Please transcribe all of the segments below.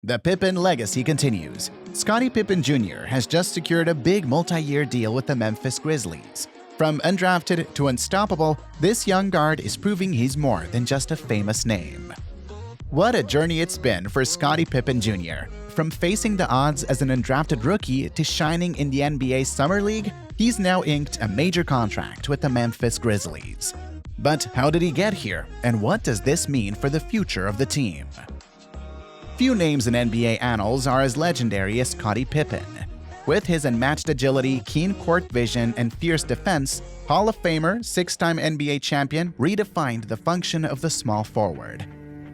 The Pippen legacy continues. Scotty Pippen Jr. has just secured a big multi-year deal with the Memphis Grizzlies. From undrafted to unstoppable, this young guard is proving he's more than just a famous name. What a journey it's been for Scotty Pippen Jr. From facing the odds as an undrafted rookie to shining in the NBA Summer League, he's now inked a major contract with the Memphis Grizzlies. But how did he get here, and what does this mean for the future of the team? Few names in NBA annals are as legendary as Scottie Pippen. With his unmatched agility, keen court vision, and fierce defense, Hall of Famer, six-time NBA champion redefined the function of the small forward.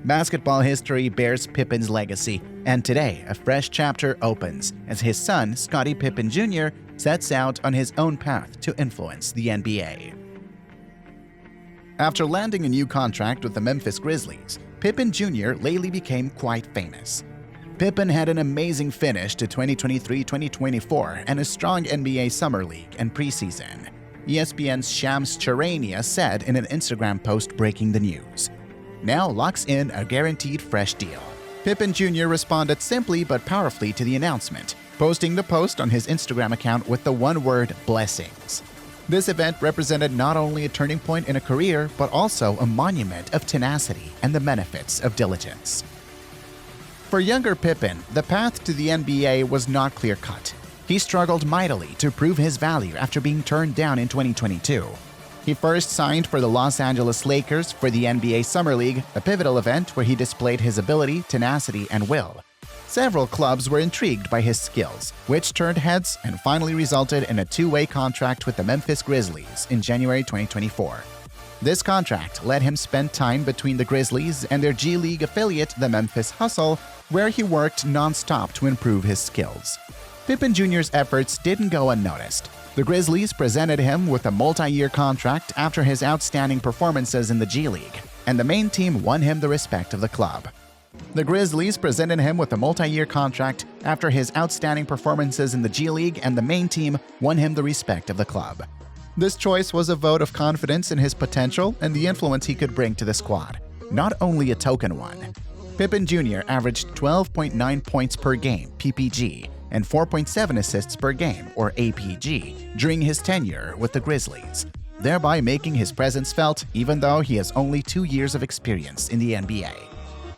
Basketball history bears Pippen's legacy, and today a fresh chapter opens as his son, Scotty Pippen Jr., sets out on his own path to influence the NBA. After landing a new contract with the Memphis Grizzlies, Pippen Jr. lately became quite famous. Pippen had an amazing finish to 2023-2024 and a strong NBA Summer League and preseason. ESPN's Shams Charania said in an Instagram post breaking the news. Now locks in a guaranteed fresh deal. Pippen Jr. responded simply but powerfully to the announcement, posting the post on his Instagram account with the one word blessings. This event represented not only a turning point in a career, but also a monument of tenacity and the benefits of diligence. For younger Pippen, the path to the NBA was not clear-cut. He struggled mightily to prove his value after being turned down in 2022. He first signed for the Los Angeles Lakers for the NBA Summer League, a pivotal event where he displayed his ability, tenacity, and will. Several clubs were intrigued by his skills, which turned heads and finally resulted in a two-way contract with the Memphis Grizzlies in January 2024. This contract let him spend time between the Grizzlies and their G League affiliate, the Memphis Hustle, where he worked non-stop to improve his skills. Pippen Jr.'s efforts didn't go unnoticed. The Grizzlies presented him with a multi-year contract after his outstanding performances in the G League, and the main team won him the respect of the club. The Grizzlies presented him with a multi-year contract after his outstanding performances in the G League, and the main team won him the respect of the club. This choice was a vote of confidence in his potential and the influence he could bring to the squad, not only a token one. Pippen Jr. averaged 12.9 points per game (PPG) and 4.7 assists per game or APG during his tenure with the Grizzlies, thereby making his presence felt even though he has only 2 years of experience in the NBA.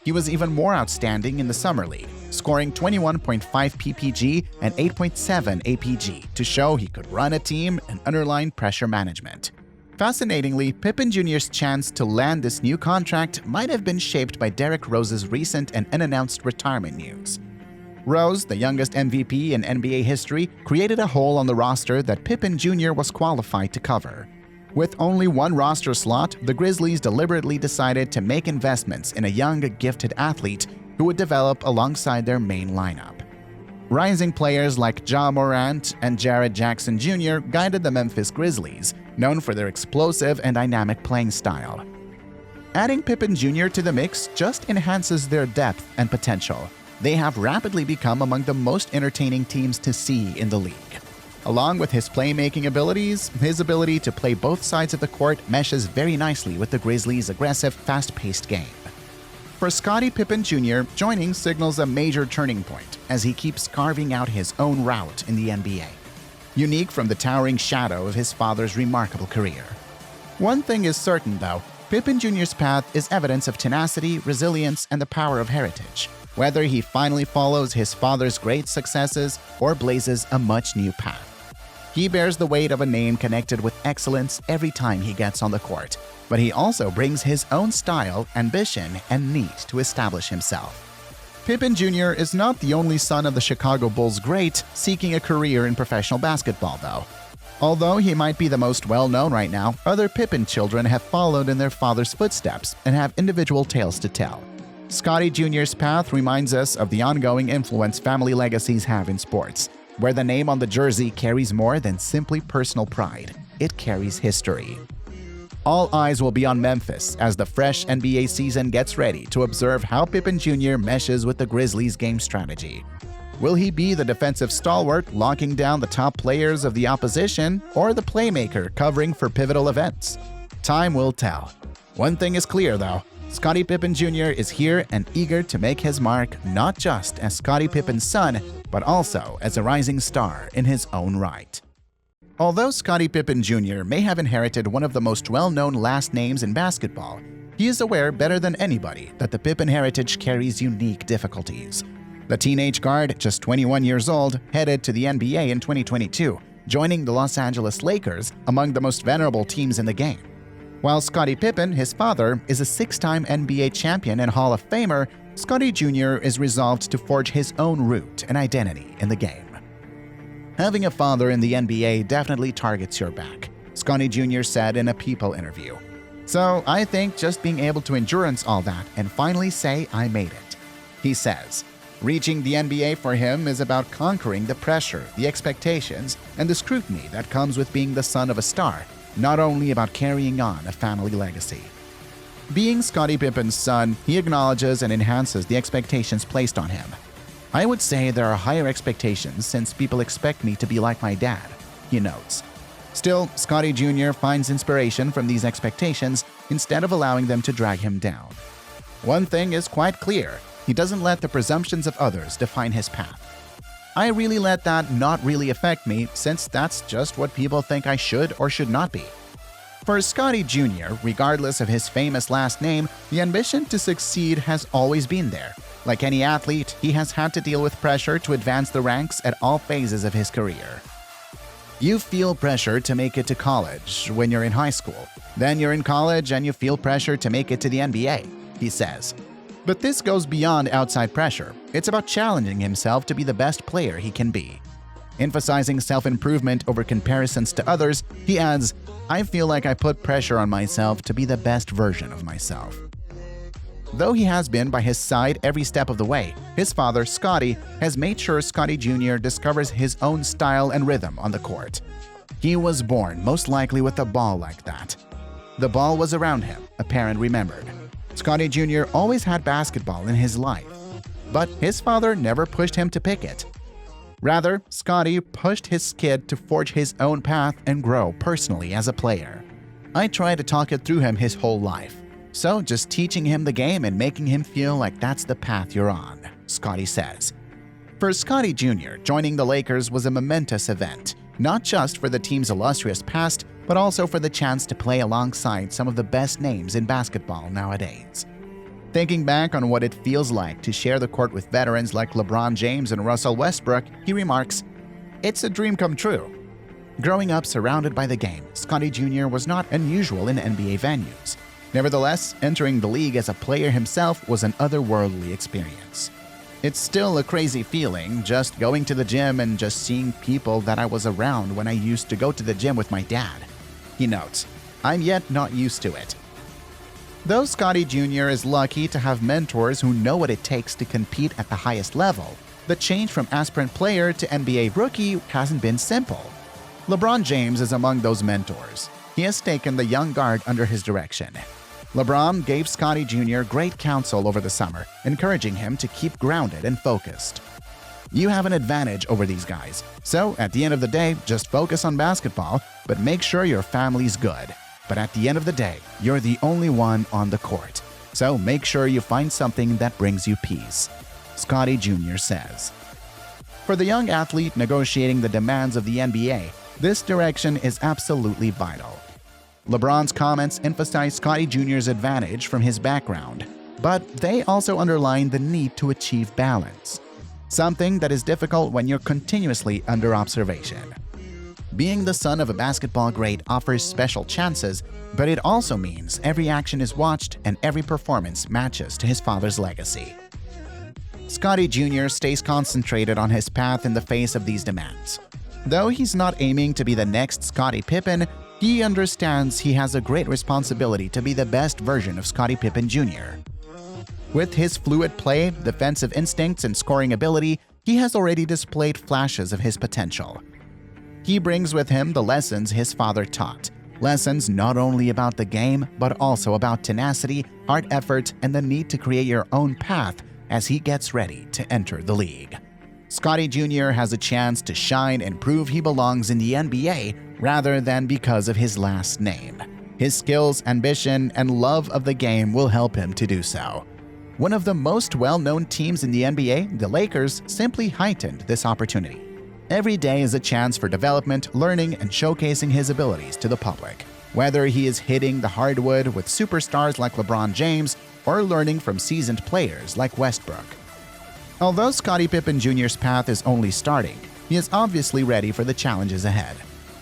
He was even more outstanding in the Summer League, scoring 21.5 PPG and 8.7 APG to show he could run a team and underline pressure management. Fascinatingly, Pippen Jr.'s chance to land this new contract might have been shaped by Derrick Rose's recent and unannounced retirement news. Rose, the youngest MVP in NBA history, created a hole on the roster that Pippen Jr. was qualified to cover. With only one roster slot, the Grizzlies deliberately decided to make investments in a young, gifted athlete who would develop alongside their main lineup. Rising players like Ja Morant and Jared Jackson Jr. guided the Memphis Grizzlies, known for their explosive and dynamic playing style. Adding Pippen Jr. to the mix just enhances their depth and potential. They have rapidly become among the most entertaining teams to see in the league. Along with his playmaking abilities, his ability to play both sides of the court meshes very nicely with the Grizzlies' aggressive, fast-paced game. For Scotty Pippen Jr., joining signals a major turning point as he keeps carving out his own route in the NBA, unique from the towering shadow of his father's remarkable career. One thing is certain, though, Pippen Jr.'s path is evidence of tenacity, resilience, and the power of heritage, whether he finally follows his father's great successes or blazes a much new path. He bears the weight of a name connected with excellence every time he gets on the court, but he also brings his own style, ambition, and need to establish himself. Pippen Jr. is not the only son of the Chicago Bulls great seeking a career in professional basketball, though. Although he might be the most well-known right now, other Pippen children have followed in their father's footsteps and have individual tales to tell. Scotty Jr.'s path reminds us of the ongoing influence family legacies have in sports, where the name on the jersey carries more than simply personal pride. It carries history. All eyes will be on Memphis as the fresh NBA season gets ready to observe how Pippen Jr. meshes with the Grizzlies' game strategy. Will he be the defensive stalwart locking down the top players of the opposition, or the playmaker covering for pivotal events? Time will tell. One thing is clear, though. Scotty Pippen Jr. is here and eager to make his mark not just as Scottie Pippen's son, but also as a rising star in his own right. Although Scotty Pippen Jr. may have inherited one of the most well-known last names in basketball, he is aware better than anybody that the Pippen heritage carries unique difficulties. The teenage guard, just 21 years old, headed to the NBA in 2022, joining the Los Angeles Lakers, among the most venerable teams in the game. While Scottie Pippen, his father, is a six-time NBA champion and Hall of Famer, Scotty Jr. is resolved to forge his own route and identity in the game. Having a father in the NBA definitely targets your back, Scotty Jr. said in a People interview. So I think just being able to endurance all that and finally say I made it. He says, reaching the NBA for him is about conquering the pressure, the expectations, and the scrutiny that comes with being the son of a star, not only about carrying on a family legacy. Being Scottie Pippen's son, he acknowledges and enhances the expectations placed on him. I would say there are higher expectations since people expect me to be like my dad, he notes. Still, Scotty Jr. finds inspiration from these expectations instead of allowing them to drag him down. One thing is quite clear, he doesn't let the presumptions of others define his path. I really let that not really affect me since that's just what people think I should or should not be. For Scotty Jr., regardless of his famous last name, the ambition to succeed has always been there. Like any athlete, he has had to deal with pressure to advance the ranks at all phases of his career. You feel pressure to make it to college when you're in high school. Then you're in college and you feel pressure to make it to the NBA, he says. But this goes beyond outside pressure. It's about challenging himself to be the best player he can be. Emphasizing self-improvement over comparisons to others, he adds, I feel like I put pressure on myself to be the best version of myself. Though he has been by his side every step of the way, his father, Scotty, has made sure Scotty Jr. discovers his own style and rhythm on the court. He was born most likely with a ball like that. The ball was around him, a parent remembered. Scotty Jr. always had basketball in his life, but his father never pushed him to pick it. Rather, Scotty pushed his kid to forge his own path and grow personally as a player. I try to talk it through him his whole life, so just teaching him the game and making him feel like that's the path you're on, Scotty says. For Scotty Jr., joining the Lakers was a momentous event, not just for the team's illustrious past, but also for the chance to play alongside some of the best names in basketball nowadays. Thinking back on what it feels like to share the court with veterans like LeBron James and Russell Westbrook, he remarks, "It's a dream come true." Growing up surrounded by the game, Scotty Jr. was not unusual in NBA venues. Nevertheless, entering the league as a player himself was an otherworldly experience. It's still a crazy feeling just going to the gym and just seeing people that I was around when I used to go to the gym with my dad. He notes, I'm yet not used to it. Though Scotty Jr. is lucky to have mentors who know what it takes to compete at the highest level, the change from aspirant player to NBA rookie hasn't been simple. LeBron James is among those mentors. He has taken the young guard under his direction. LeBron gave Scotty Jr. great counsel over the summer, encouraging him to keep grounded and focused. You have an advantage over these guys, so at the end of the day, just focus on basketball, but make sure your family's good. But at the end of the day, you're the only one on the court, so make sure you find something that brings you peace, Scotty Jr. says. For the young athlete negotiating the demands of the NBA, this direction is absolutely vital. LeBron's comments emphasize Scotty Jr.'s advantage from his background, but they also underline the need to achieve balance, something that is difficult when you're continuously under observation. Being the son of a basketball great offers special chances, but it also means every action is watched and every performance matches to his father's legacy. Scotty Jr. stays concentrated on his path in the face of these demands. Though he's not aiming to be the next Scottie Pippen, he understands he has a great responsibility to be the best version of Scotty Pippen Jr. With his fluid play, defensive instincts, and scoring ability, he has already displayed flashes of his potential. He brings with him the lessons his father taught, lessons not only about the game, but also about tenacity, hard effort, and the need to create your own path as he gets ready to enter the league. Scotty Jr. has a chance to shine and prove he belongs in the NBA rather than because of his last name. His skills, ambition, and love of the game will help him to do so. One of the most well-known teams in the NBA, the Lakers, simply heightened this opportunity. Every day is a chance for development, learning, and showcasing his abilities to the public. Whether he is hitting the hardwood with superstars like LeBron James or learning from seasoned players like Westbrook. Although Scotty Pippen Jr.'s path is only starting, he is obviously ready for the challenges ahead.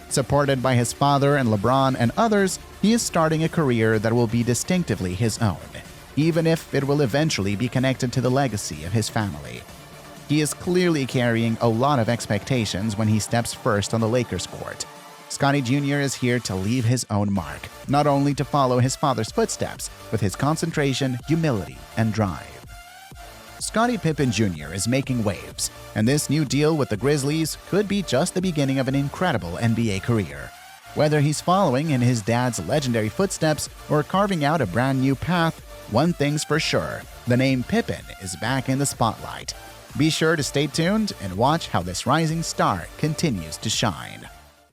Supported by his father and LeBron and others, he is starting a career that will be distinctively his own, even if it will eventually be connected to the legacy of his family. He is clearly carrying a lot of expectations when he steps first on the Lakers court. Scotty Jr. is here to leave his own mark, not only to follow his father's footsteps, with his concentration, humility, and drive. Scotty Pippen Jr. is making waves, and this new deal with the Grizzlies could be just the beginning of an incredible NBA career. Whether he's following in his dad's legendary footsteps or carving out a brand new path, one thing's for sure, the name Pippen is back in the spotlight. Be sure to stay tuned and watch how this rising star continues to shine.